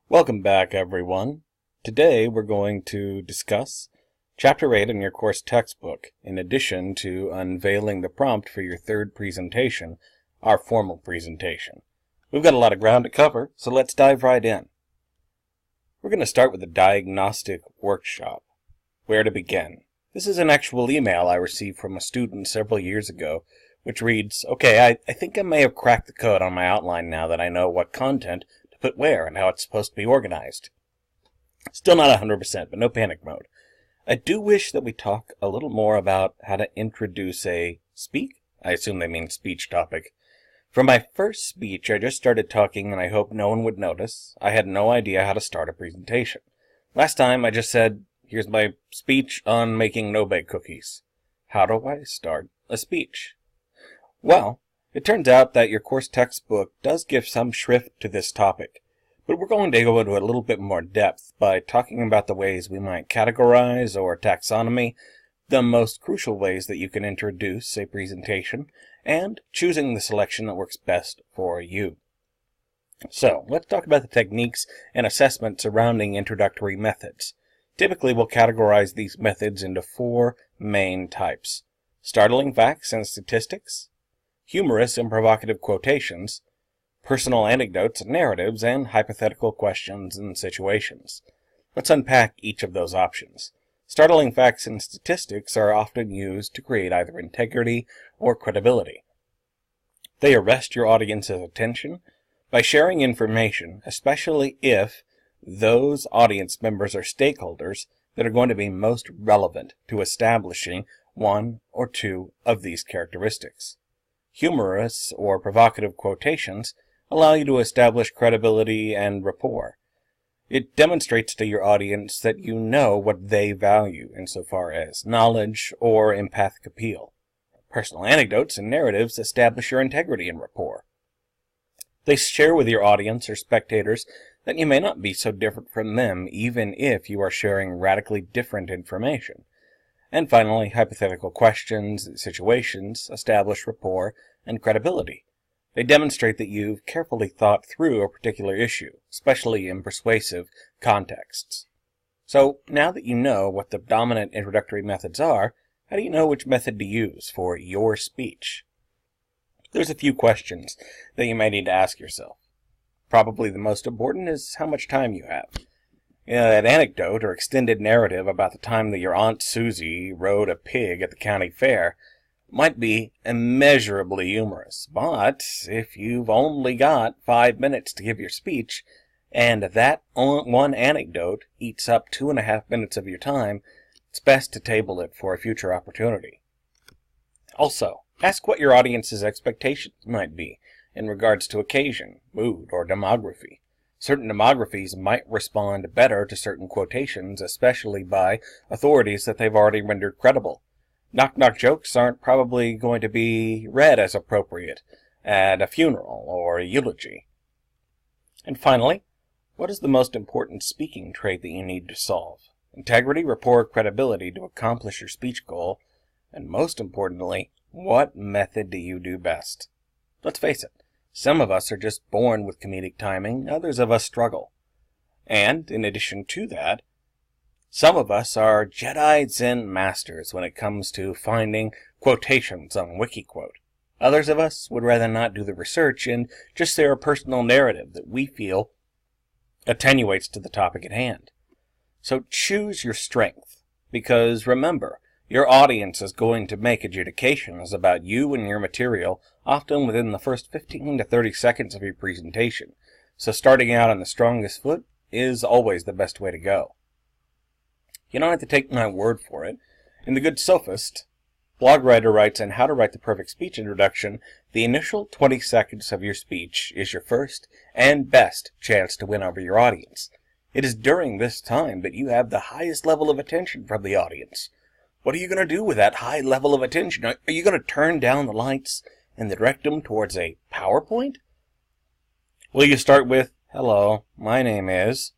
Welcome back, everyone. Today we're going to discuss Chapter 8 in your course textbook, in addition to unveiling the prompt for your third presentation, our formal presentation. We've got a lot of ground to cover, so let's dive right in. We're going to start with the diagnostic workshop. Where to begin? This is an actual email I received from a student several years ago, which reads, "Okay, I think I may have cracked the code on my outline now that I know what content to put where and how it's supposed to be organized. Still not 100%, but no panic mode. I do wish that we talk a little more about how to introduce a I assume they mean speech topic. For my first speech, I just started talking and I hoped no one would notice. I had no idea how to start a presentation. Last time I just said, here's my speech on making no-bake cookies. How do I start a speech? Well, it turns out that your course textbook does give some shrift to this topic, but we're going to go into a little bit more depth by talking about the ways we might categorize or taxonomy, the most crucial ways that you can introduce a presentation, and choosing the selection that works best for you. So, let's talk about the techniques and assessment surrounding introductory methods. Typically, we'll categorize these methods into four main types: startling facts and statistics, humorous and provocative quotations, personal anecdotes and narratives, and hypothetical questions and situations. Let's unpack each of those options. Startling facts and statistics are often used to create either integrity or credibility. They arrest your audience's attention by sharing information, especially if those audience members are stakeholders that are going to be most relevant to establishing one or two of these characteristics. Humorous or provocative quotations allow you to establish credibility and rapport. It demonstrates to your audience that you know what they value insofar as knowledge or empathic appeal. Personal anecdotes and narratives establish your integrity and rapport. They share with your audience or spectators that you may not be so different from them, even if you are sharing radically different information. And finally, hypothetical questions and situations establish rapport and credibility. They demonstrate that you've carefully thought through a particular issue, especially in persuasive contexts. So, now that you know what the dominant introductory methods are, how do you know which method to use for your speech? There's a few questions that you may need to ask yourself. Probably the most important is how much time you have. An anecdote or extended narrative about the time that your Aunt Susie rode a pig at the county fair might be immeasurably humorous, but if you've only got 5 minutes to give your speech, and that one anecdote eats up 2.5 minutes of your time, it's best to table it for a future opportunity. Also, ask what your audience's expectations might be in regards to occasion, mood, or demography. Certain demographies might respond better to certain quotations, especially by authorities that they've already rendered credible. Knock-knock jokes aren't probably going to be read as appropriate at a funeral or a eulogy. And finally, what is the most important speaking trait that you need to solve? Integrity, rapport, credibility to accomplish your speech goal, and most importantly, what method do you do best? Let's face it, some of us are just born with comedic timing, others of us struggle. And, in addition to that, some of us are Jedi Zen masters when it comes to finding quotations on Wikiquote. Others of us would rather not do the research and just share a personal narrative that we feel attenuates to the topic at hand. So choose your strength, because remember, your audience is going to make adjudications about you and your material often within the first 15 to 30 seconds of your presentation, so starting out on the strongest foot is always the best way to go. You don't have to take my word for it. In The Good Sophist, blog writer writes in How to Write the Perfect Speech Introduction, the initial 20 seconds of your speech is your first and best chance to win over your audience. It is during this time that you have the highest level of attention from the audience. What are you going to do with that high level of attention? Are you going to turn down the lights and direct them towards a PowerPoint? Will you start with, "Hello, my name is"?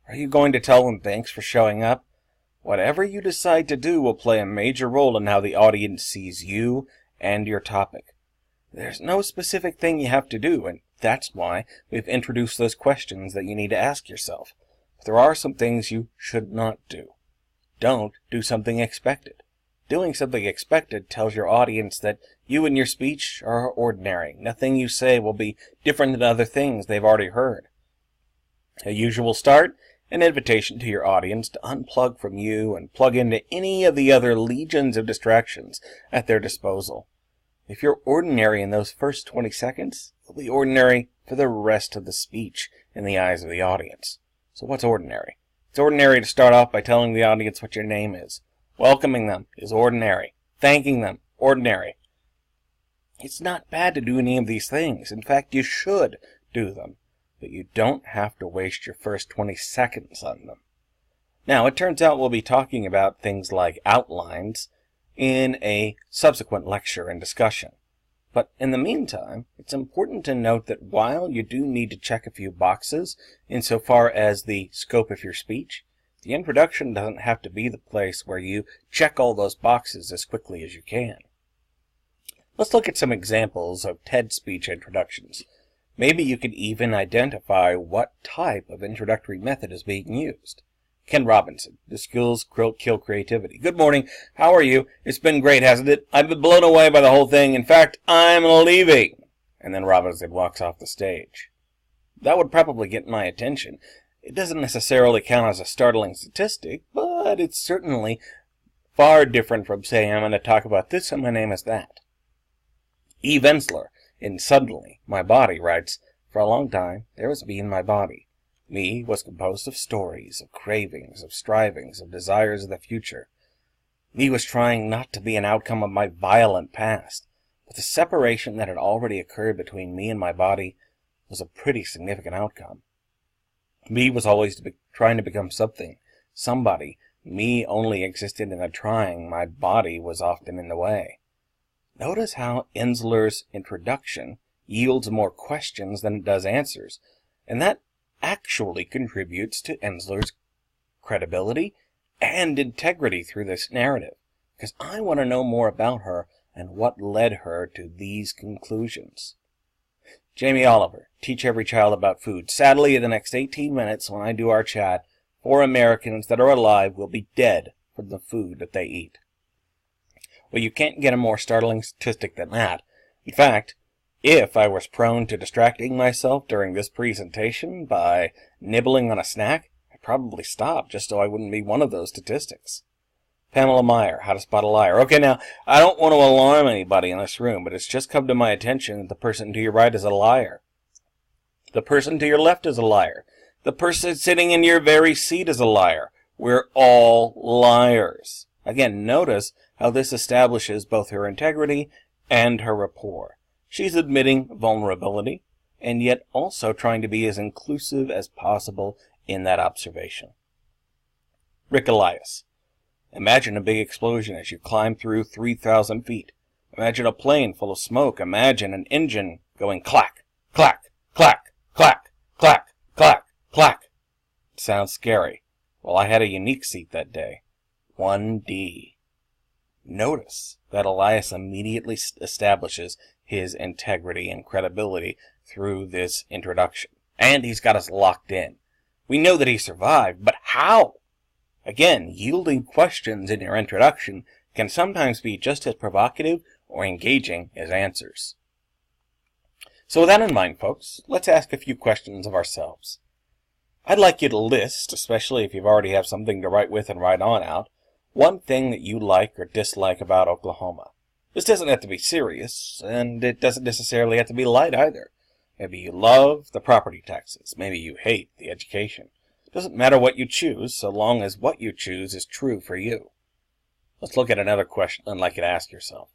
Are you going to tell them thanks for showing up? Whatever you decide to do will play a major role in how the audience sees you and your topic. There's no specific thing you have to do, and That's why we've introduced those questions that you need to ask yourself. But there are some things you should not do. Don't do something expected. Doing something expected tells your audience that you and your speech are ordinary. Nothing you say will be different than other things they've already heard. A usual start, an invitation to your audience to unplug from you and plug into any of the other legions of distractions at their disposal. If you're ordinary in those first 20 seconds, you'll be ordinary for the rest of the speech in the eyes of the audience. So what's ordinary? It's ordinary to start off by telling the audience what your name is. Welcoming them is ordinary. Thanking them, ordinary. It's not bad to do any of these things. In fact, you should do them. But you don't have to waste your first 20 seconds on them. Now, it turns out we'll be talking about things like outlines in a subsequent lecture and discussion. But in the meantime, it's important to note that while you do need to check a few boxes insofar as the scope of your speech, the introduction doesn't have to be the place where you check all those boxes as quickly as you can. Let's look at some examples of TED speech introductions. Maybe you could even identify what type of introductory method is being used. Ken Robinson, The Skills Kill Creativity. Good morning. How are you? It's been great, hasn't it? I've been blown away by the whole thing. In fact, I'm leaving. And then Robinson walks off the stage. That would probably get my attention. It doesn't necessarily count as a startling statistic, but it's certainly far different from saying, I'm going to talk about this and my name is that. Eve Ensler, in Suddenly, My Body, writes, For a long time, there was me in my body. Me was composed of stories, of cravings, of strivings, of desires of the future. Me was trying not to be an outcome of my violent past, but the separation that had already occurred between me and my body was a pretty significant outcome. Me was always trying to become something, somebody. Me only existed in the trying. My body was often in the way. Notice how Ensler's introduction yields more questions than it does answers, and that actually contributes to Ensler's credibility and integrity through this narrative, because I want to know more about her and what led her to these conclusions. Jamie Oliver, Teach Every Child About Food. Sadly, in the next 18 minutes when I do our chat, 4 Americans that are alive will be dead from the food that they eat. Well, you can't get a more startling statistic than that. In fact, if I was prone to distracting myself during this presentation by nibbling on a snack, I'd probably stop just so I wouldn't be one of those statistics. Pamela Meyer, How to Spot a Liar. Okay, now, I don't want to alarm anybody in this room, but it's just come to my attention that the person to your right is a liar. The person to your left is a liar. The person sitting in your very seat is a liar. We're all liars. Again, notice how this establishes both her integrity and her rapport. She's admitting vulnerability, and yet also trying to be as inclusive as possible in that observation. Rick Elias. Imagine a big explosion as you climb through 3,000 feet. Imagine a plane full of smoke. Imagine an engine going clack, clack, clack, clack, clack, clack, clack. It sounds scary. Well, I had a unique seat that day. 1D. Notice that Elias immediately establishes his integrity and credibility through this introduction. And he's got us locked in. We know that he survived, but how? Again, yielding questions in your introduction can sometimes be just as provocative or engaging as answers. So with that in mind, folks, let's ask a few questions of ourselves. I'd like you to list, especially if you already have something to write with and write on out, one thing that you like or dislike about Oklahoma. This doesn't have to be serious, and it doesn't necessarily have to be light either. Maybe you love the property taxes. Maybe you hate the education. It doesn't matter what you choose, so long as what you choose is true for you. Let's look at another question I'd like you to ask yourself.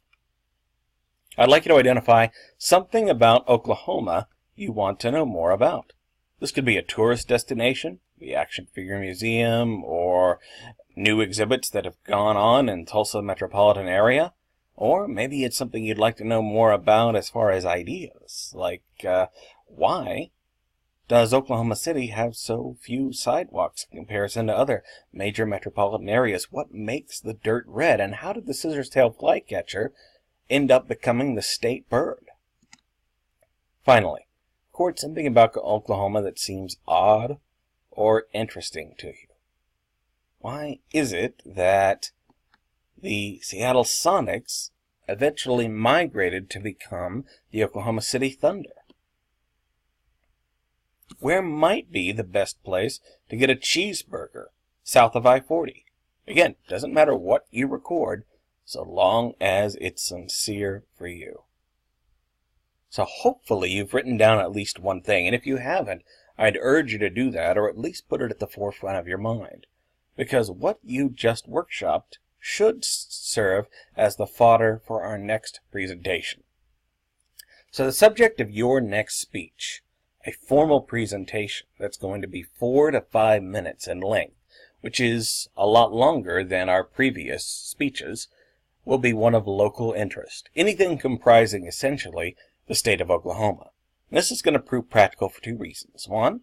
I'd like you to identify something about Oklahoma you want to know more about. This could be a tourist destination, the Action Figure Museum, or new exhibits that have gone on in Tulsa metropolitan area. Or maybe it's something you'd like to know more about as far as ideas, like why does Oklahoma City have so few sidewalks in comparison to other major metropolitan areas? What makes the dirt red, and how did the scissors-tail flycatcher end up becoming the state bird? Finally, record something about Oklahoma that seems odd or interesting to you. Why is it that the Seattle Sonics eventually migrated to become the Oklahoma City Thunder? Where might be the best place to get a cheeseburger south of I-40? Again, doesn't matter what you record, so long as it's sincere for you. So hopefully you've written down at least one thing, and if you haven't, I'd urge you to do that, or at least put it at the forefront of your mind. Because what you just workshopped should serve as the fodder for our next presentation. So the subject of your next speech, a formal presentation that's going to be 4 to 5 minutes in length, which is a lot longer than our previous speeches, will be one of local interest. Anything comprising essentially the state of Oklahoma. This is going to prove practical for 2 reasons. One,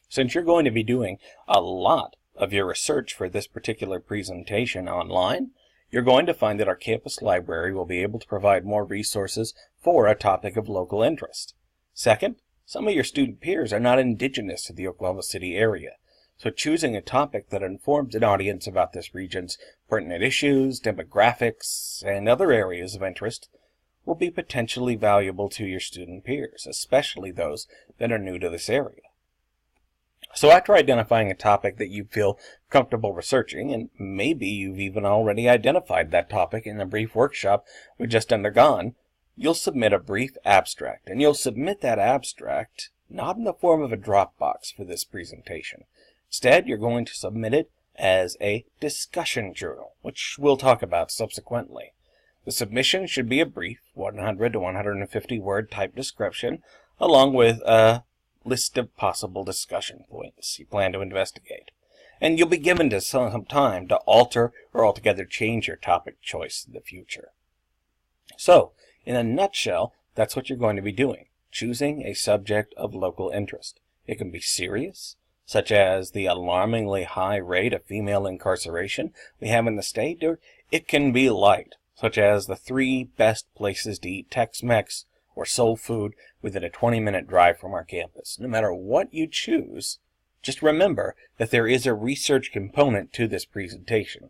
since you're going to be doing a lot of your research for this particular presentation online, you're going to find that our campus library will be able to provide more resources for a topic of local interest. Second, some of your student peers are not indigenous to the Oklahoma City area, so choosing a topic that informs an audience about this region's pertinent issues, demographics, and other areas of interest will be potentially valuable to your student peers, especially those that are new to this area. So after identifying a topic that you feel comfortable researching, and maybe you've even already identified that topic in the brief workshop we've just undergone, you'll submit a brief abstract, and you'll submit that abstract not in the form of a Dropbox for this presentation. Instead, you're going to submit it as a discussion journal, which we'll talk about subsequently. The submission should be a brief 100 to 150 word type description, along with a list of possible discussion points you plan to investigate. And you'll be given some time to alter or altogether change your topic choice in the future. So, in a nutshell, that's what you're going to be doing, choosing a subject of local interest. It can be serious, such as the alarmingly high rate of female incarceration we have in the state, or it can be light, such as the 3 best places to eat Tex-Mex or soul food within a 20-minute drive from our campus. No matter what you choose, just remember that there is a research component to this presentation.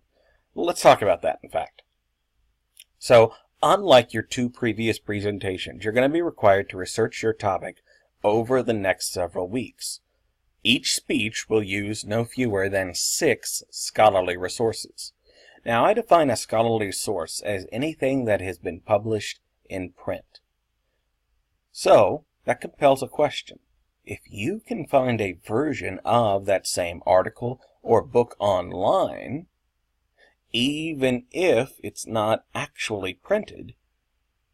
Well, let's talk about that, in fact. So, unlike your 2 previous presentations, you're going to be required to research your topic over the next several weeks. Each speech will use no fewer than 6 scholarly resources. Now, I define a scholarly source as anything that has been published in print. So, that compels a question. If you can find a version of that same article or book online, even if it's not actually printed,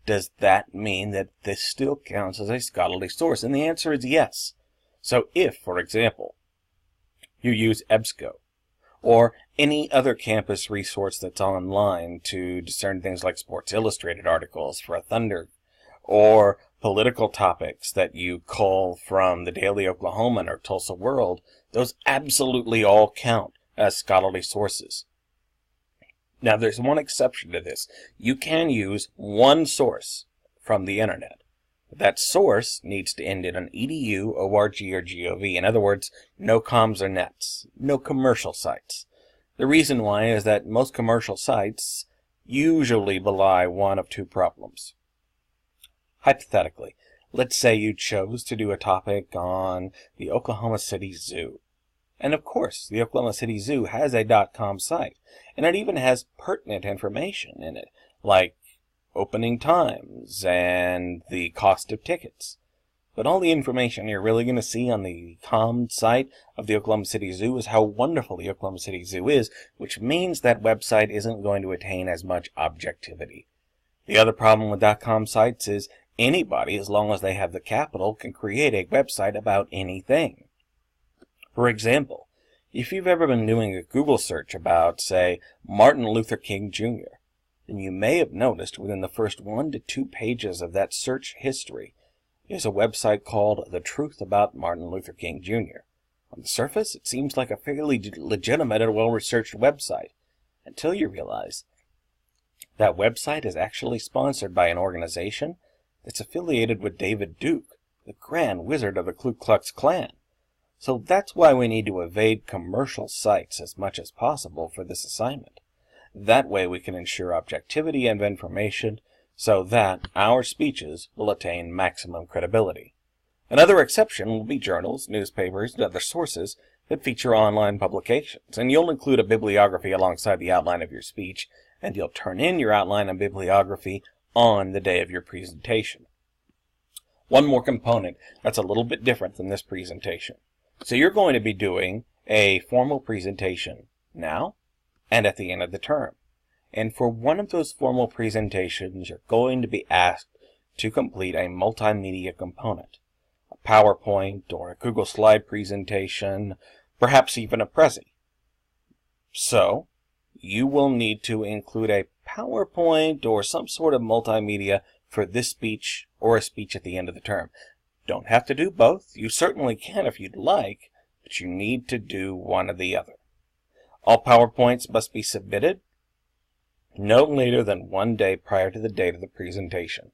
does that mean that this still counts as a scholarly source? And the answer is yes. So if, for example, you use EBSCO, or any other campus resource that's online to discern things like Sports Illustrated articles for a Thunder, or political topics that you cull from the Daily Oklahoman or Tulsa World, those absolutely all count as scholarly sources. Now, there's one exception to this. You can use one source from the internet. That source needs to end in an edu, org, or gov. In other words, no coms or nets, no commercial sites. The reason why is that most commercial sites usually belie one of 2 problems. Hypothetically, let's say you chose to do a topic on the Oklahoma City Zoo. And of course, the Oklahoma City Zoo has a .com site, and it even has pertinent information in it, like opening times and the cost of tickets. But all the information you're really going to see on the .com site of the Oklahoma City Zoo is how wonderful the Oklahoma City Zoo is, which means that website isn't going to attain as much objectivity. The other problem with .com sites is anybody, as long as they have the capital, can create a website about anything. For example, if you've ever been doing a Google search about, say, Martin Luther King Jr., then you may have noticed within the first 1 to 2 pages of that search history is a website called The Truth About Martin Luther King Jr. On the surface, it seems like a fairly legitimate and well-researched website, until you realize that website is actually sponsored by an organization that's affiliated with David Duke, the Grand Wizard of the Ku Klux Klan. So that's why we need to evade commercial sites as much as possible for this assignment. That way we can ensure objectivity of information so that our speeches will attain maximum credibility. Another exception will be journals, newspapers, and other sources that feature online publications, and you'll include a bibliography alongside the outline of your speech, and you'll turn in your outline and bibliography on the day of your presentation. One more component that's a little bit different than this presentation. So you're going to be doing a formal presentation now and at the end of the term. And for one of those formal presentations, you're going to be asked to complete a multimedia component, a PowerPoint or a Google Slide presentation, perhaps even a Prezi. So you will need to include a PowerPoint or some sort of multimedia for this speech or a speech at the end of the term. Don't have to do both. You certainly can if you'd like, but you need to do one or the other. All PowerPoints must be submitted no later than 1 day prior to the date of the presentation,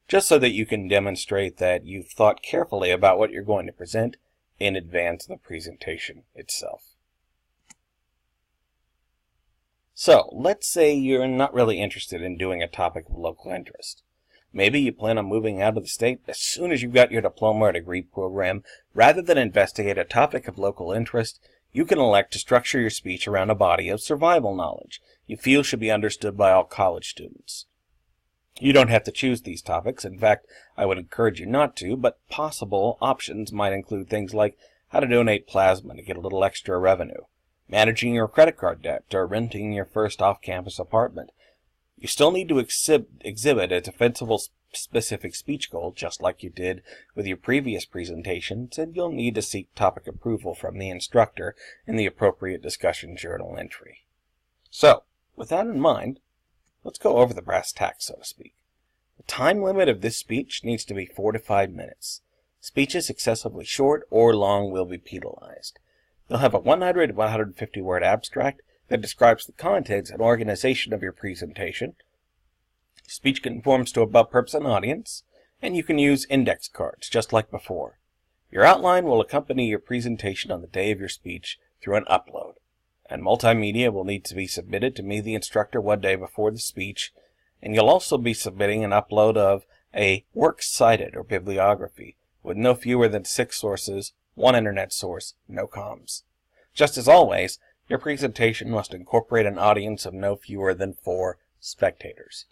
just so that you can demonstrate that you've thought carefully about what you're going to present in advance of the presentation itself. So, let's say you're not really interested in doing a topic of local interest. Maybe you plan on moving out of the state as soon as you've got your diploma or degree program. Rather than investigate a topic of local interest, you can elect to structure your speech around a body of survival knowledge you feel should be understood by all college students. You don't have to choose these topics. In fact, I would encourage you not to, but possible options might include things like how to donate plasma to get a little extra revenue, managing your credit card debt, or renting your first off-campus apartment. You still need to exhibit a defensible specific speech goal, just like you did with your previous presentations, and you'll need to seek topic approval from the instructor in the appropriate discussion journal entry. So, with that in mind, let's go over the brass tacks, so to speak. The time limit of this speech needs to be 4 to 5 minutes. Speeches excessively short or long will be penalized. They'll have a 100 to 150 word abstract that describes the contents and organization of your presentation. Speech conforms to above purpose and audience, and you can use index cards just like before. Your outline will accompany your presentation on the day of your speech through an upload, and multimedia will need to be submitted to me, the instructor, 1 day before the speech, and you'll also be submitting an upload of a works cited or bibliography with no fewer than 6 sources, 1 internet source, no comms. Just as always, your presentation must incorporate an audience of no fewer than 4 spectators.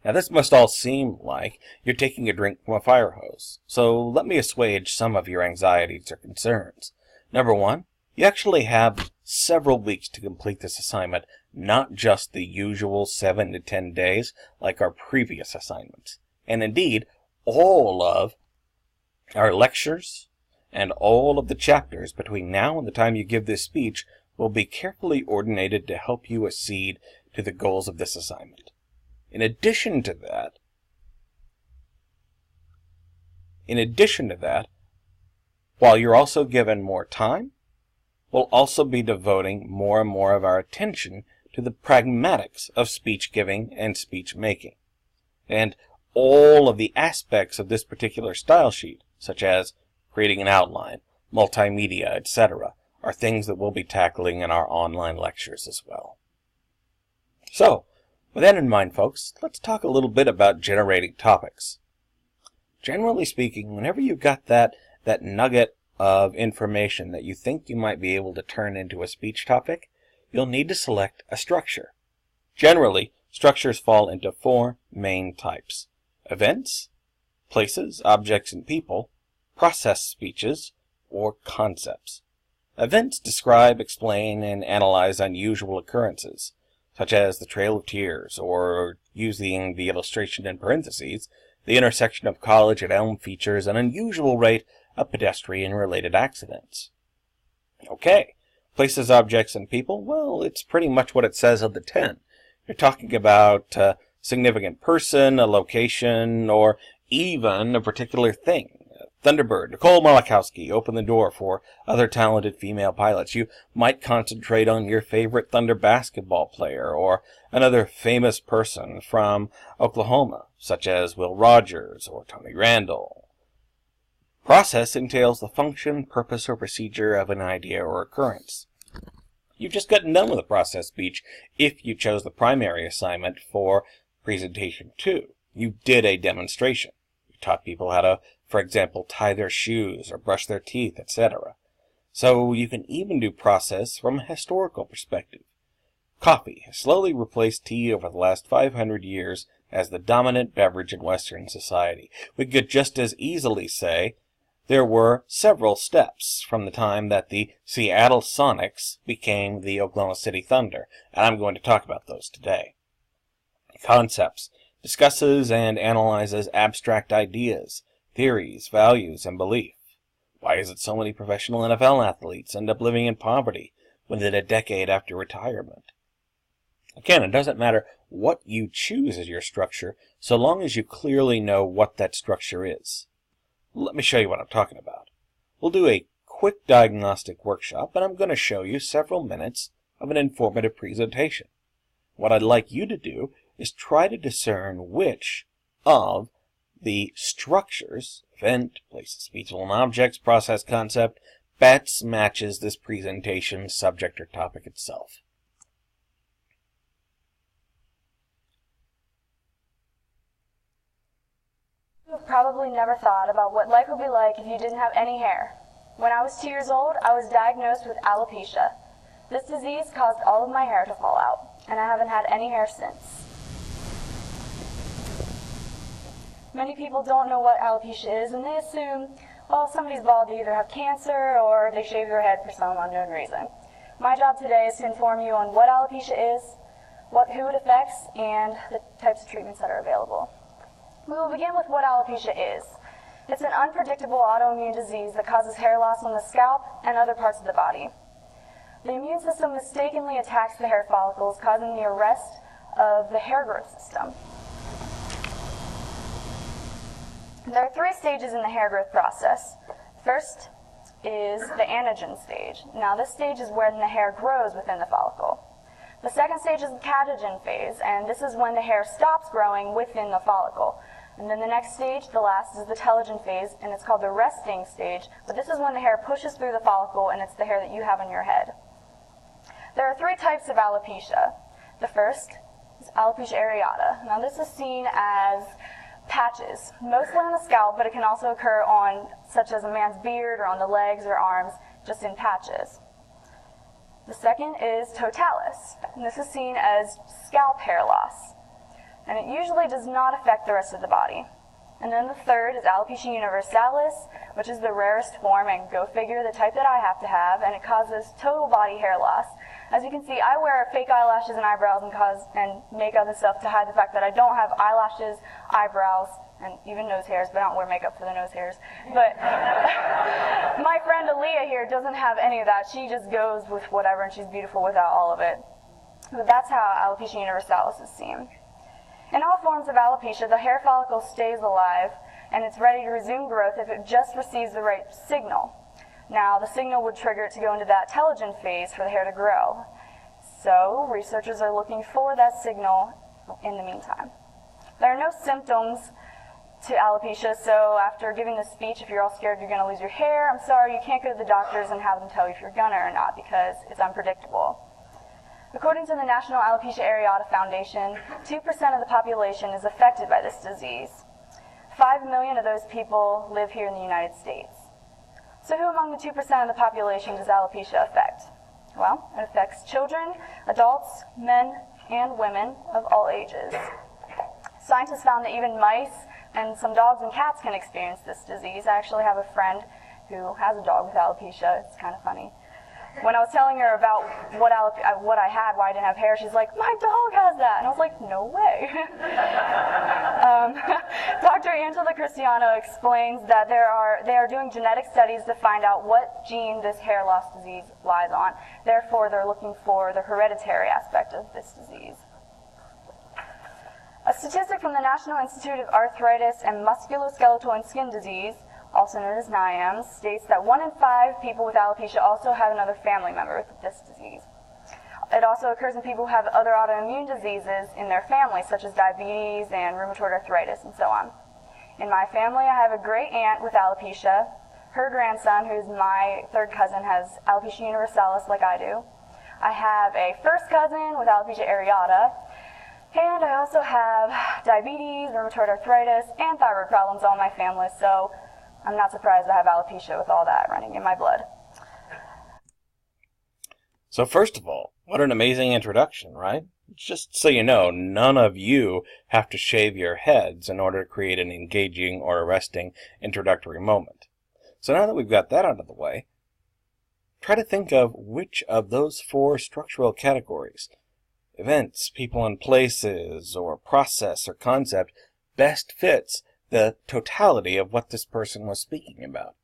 Now this must all seem like you're taking a drink from a fire hose, so let me assuage some of your anxieties or concerns. Number 1, you actually have several weeks to complete this assignment, not just the usual 7 to 10 days like our previous assignments. And indeed, all of our lectures and all of the chapters between now and the time you give this speech will be carefully ordinated to help you accede to the goals of this assignment. In addition to that, while you're also given more time, we'll also be devoting more and more of our attention to the pragmatics of speech giving and speech making. And all of the aspects of this particular style sheet, such as creating an outline, multimedia, etc., are things that we'll be tackling in our online lectures as well. So, with that in mind, folks, let's talk a little bit about generating topics. Generally speaking, whenever you've got that nugget of information that you think you might be able to turn into a speech topic, you'll need to select a structure. Generally, structures fall into 4 main types: events, places, objects, and people, process speeches, or concepts. Events describe, explain, and analyze unusual occurrences, such as the Trail of Tears, or, using the illustration in parentheses, the intersection of College and Elm features an unusual rate of pedestrian-related accidents. Okay, places, objects, and people, well, it's pretty much what it says on the tin. You're talking about a significant person, a location, or even a particular thing. Thunderbird, Nicole Malachowski, open the door for other talented female pilots. You might concentrate on your favorite Thunder basketball player or another famous person from Oklahoma, such as Will Rogers or Tony Randall. Process entails the function, purpose, or procedure of an idea or occurrence. You've just gotten done with a process speech if you chose the primary assignment for presentation 2. You did a demonstration. You taught people how to, for example, tie their shoes or brush their teeth, etc. So you can even do process from a historical perspective. Coffee has slowly replaced tea over the last 500 years as the dominant beverage in Western society. We could just as easily say there were several steps from the time that the Seattle Sonics became the Oklahoma City Thunder, and I'm going to talk about those today. Concepts discusses and analyzes abstract ideas, theories, values, and belief. Why is it so many professional NFL athletes end up living in poverty within a decade after retirement? Again, it doesn't matter what you choose as your structure, so long as you clearly know what that structure is. Let me show you what I'm talking about. We'll do a quick diagnostic workshop, and I'm going to show you several minutes of an informative presentation. What I'd like you to do is try to discern which of the structures, event, place of speech and objects, process, concept, best matches this presentation's subject or topic itself. You've probably never thought about what life would be like if you didn't have any hair. When I was 2 years old, I was diagnosed with alopecia. This disease caused all of my hair to fall out, and I haven't had any hair since. Many people don't know what alopecia is, and they assume, well, somebody's bald, they either have cancer or they shave their head for some unknown reason. My job today is to inform you on what alopecia is, who it affects, and the types of treatments that are available. We will begin with what alopecia is. It's an unpredictable autoimmune disease that causes hair loss on the scalp and other parts of the body. The immune system mistakenly attacks the hair follicles, causing the arrest of the hair growth system. There are 3 stages in the hair growth process. First is the anagen stage. Now this stage is when the hair grows within the follicle. The second stage is the catagen phase, and this is when the hair stops growing within the follicle. And then the next stage, the last, is the telogen phase, and it's called the resting stage, but this is when the hair pushes through the follicle and it's the hair that you have on your head. There are 3 types of alopecia. The first is alopecia areata. Now this is seen as patches, mostly on the scalp, but it can also occur on, such as a man's beard or on the legs or arms, just in patches. The second is totalis, and this is seen as scalp hair loss, and it usually does not affect the rest of the body. And then the third is alopecia universalis, which is the rarest form, and go figure, the type that I have to have, and it causes total body hair loss. As you can see, I wear fake eyelashes and eyebrows and makeup and stuff to hide the fact that I don't have eyelashes, eyebrows, and even nose hairs, but I don't wear makeup for the nose hairs. But my friend Aaliyah here doesn't have any of that. She just goes with whatever, and she's beautiful without all of it. But that's how alopecia universalis is seen. In all forms of alopecia, the hair follicle stays alive, and it's ready to resume growth if it just receives the right signal. Now, the signal would trigger it to go into that telogen phase for the hair to grow. So, researchers are looking for that signal in the meantime. There are no symptoms to alopecia, so after giving this speech, if you're all scared you're going to lose your hair, I'm sorry, you can't go to the doctors and have them tell you if you're gonna or not, because it's unpredictable. According to the National Alopecia Areata Foundation, 2% of the population is affected by this disease. 5 million of those people live here in the United States. So who among the 2% of the population does alopecia affect? Well, it affects children, adults, men, and women of all ages. Scientists found that even mice and some dogs and cats can experience this disease. I actually have a friend who has a dog with alopecia. It's kind of funny. When I was telling her about what I had, why I didn't have hair, she's like, my dog has that. And I was like, no way. Dr. Angela Cristiano explains that they are doing genetic studies to find out what gene this hair loss disease lies on. Therefore, they're looking for the hereditary aspect of this disease. A statistic from the National Institute of Arthritis and Musculoskeletal and Skin Disease, also known as NIAMS, states that 1 in 5 people with alopecia also have another family member with this disease. It also occurs in people who have other autoimmune diseases in their family, such as diabetes and rheumatoid arthritis and so on. In my family, I have a great aunt with alopecia. Her grandson, who's my third cousin, has alopecia universalis like I do. I have a first cousin with alopecia areata. And I also have diabetes, rheumatoid arthritis, and thyroid problems all in my family, so I'm not surprised I have alopecia with all that running in my blood. So first of all, what an amazing introduction, right? Just so you know, none of you have to shave your heads in order to create an engaging or arresting introductory moment. So now that we've got that out of the way, try to think of which of those 4 structural categories, events, people and places, or process or concept, best fits the totality of what this person was speaking about.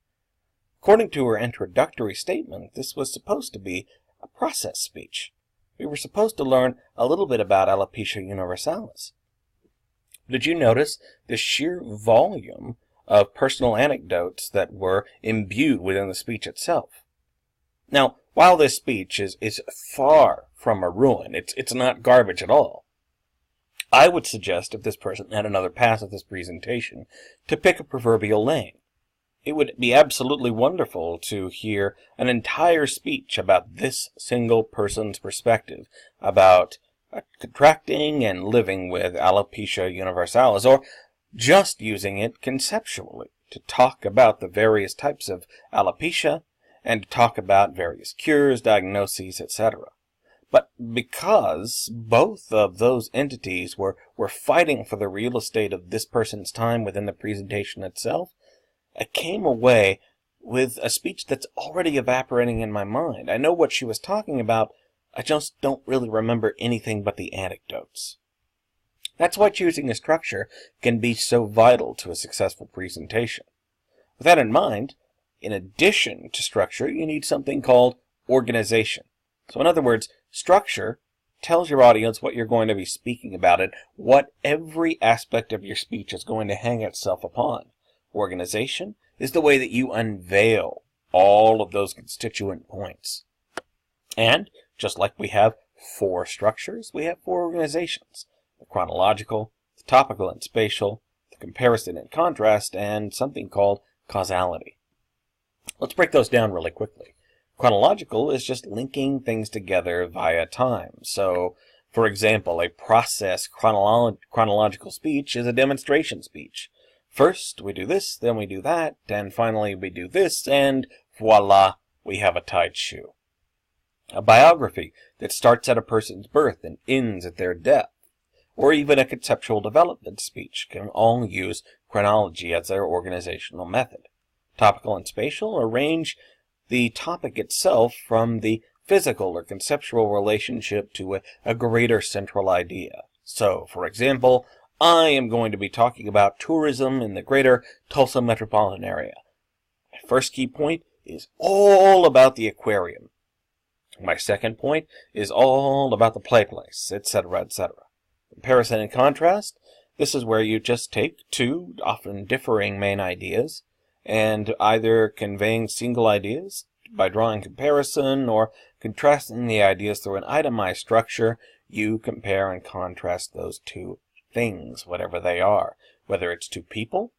According to her introductory statement, this was supposed to be a process speech. We were supposed to learn a little bit about alopecia universalis. Did you notice the sheer volume of personal anecdotes that were imbued within the speech itself? Now, while this speech is far from a ruin, it's not garbage at all, I would suggest, if this person had another pass at this presentation, to pick a proverbial lane. It would be absolutely wonderful to hear an entire speech about this single person's perspective about contracting and living with alopecia universalis, or just using it conceptually to talk about the various types of alopecia and to talk about various cures, diagnoses, etc. But because both of those entities were fighting for the real estate of this person's time within the presentation itself, I came away with a speech that's already evaporating in my mind. I know what she was talking about, I just don't really remember anything but the anecdotes. That's why choosing a structure can be so vital to a successful presentation. With that in mind, in addition to structure, you need something called organization. So in other words, structure tells your audience what you're going to be speaking about and what every aspect of your speech is going to hang itself upon. Organization is the way that you unveil all of those constituent points. And just like we have 4 structures, we have 4 organizations: the chronological, the topical and spatial, the comparison and contrast, and something called causality. Let's break those down really quickly. Chronological is just linking things together via time. So, for example, a process chronological speech is a demonstration speech. First, we do this, then we do that, and finally we do this, and voila, we have a tied shoe. A biography that starts at a person's birth and ends at their death, or even a conceptual development speech, can all use chronology as their organizational method. Topical and spatial arrange the topic itself from the physical or conceptual relationship to a greater central idea. So, for example, I am going to be talking about tourism in the greater Tulsa metropolitan area. My first key point is all about the aquarium. My second point is all about the play place, etc., etc. Comparison and contrast, this is where you just take 2 often differing main ideas and either conveying single ideas by drawing comparison or contrasting the ideas through an itemized structure. You compare and contrast those 2 things, whatever they are, whether it's 2 people,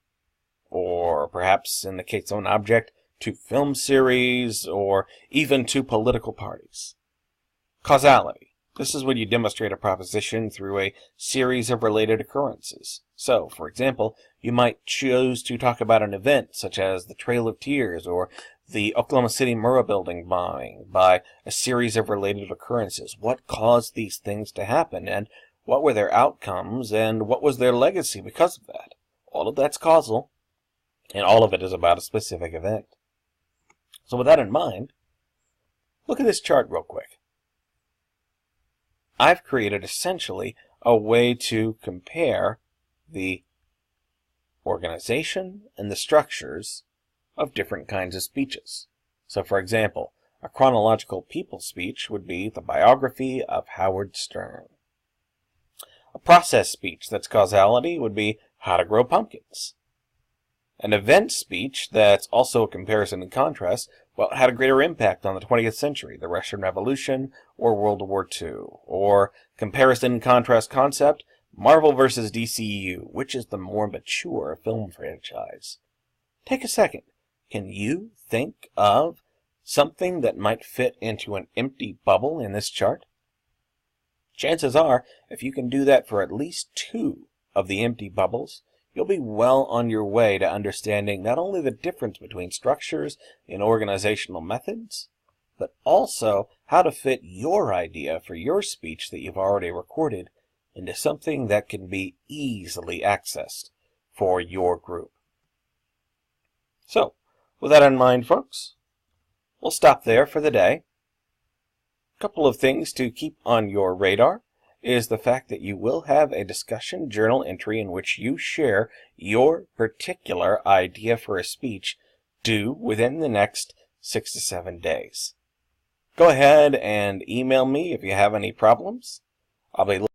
or perhaps in the case of an object, 2 film series, or even 2 political parties. Causality. This is when you demonstrate a proposition through a series of related occurrences. So, for example, you might choose to talk about an event such as the Trail of Tears or the Oklahoma City Murrah building bombing by a series of related occurrences. What caused these things to happen, and what were their outcomes, and what was their legacy because of that? All of that's causal, and all of it is about a specific event. So with that in mind, look at this chart real quick. I've created essentially a way to compare the organization and the structures of different kinds of speeches. So for example, a chronological people speech would be the biography of Howard Stern. A process speech that's causality would be How to Grow Pumpkins. An event speech that's also a comparison and contrast, well, had a greater impact on the 20th century, the Russian Revolution or World War II. Or comparison and contrast concept, Marvel vs. DCU, which is the more mature film franchise? Take a second. Can you think of something that might fit into an empty bubble in this chart? Chances are, if you can do that for at least 2 of the empty bubbles, you'll be well on your way to understanding not only the difference between structures in organizational methods, but also how to fit your idea for your speech that you've already recorded into something that can be easily accessed for your group. So, with that in mind, folks, we'll stop there for the day. A couple of things to keep on your radar is the fact that you will have a discussion journal entry in which you share your particular idea for a speech due within the next 6 to 7 days. Go ahead and email me if you have any problems. I'll be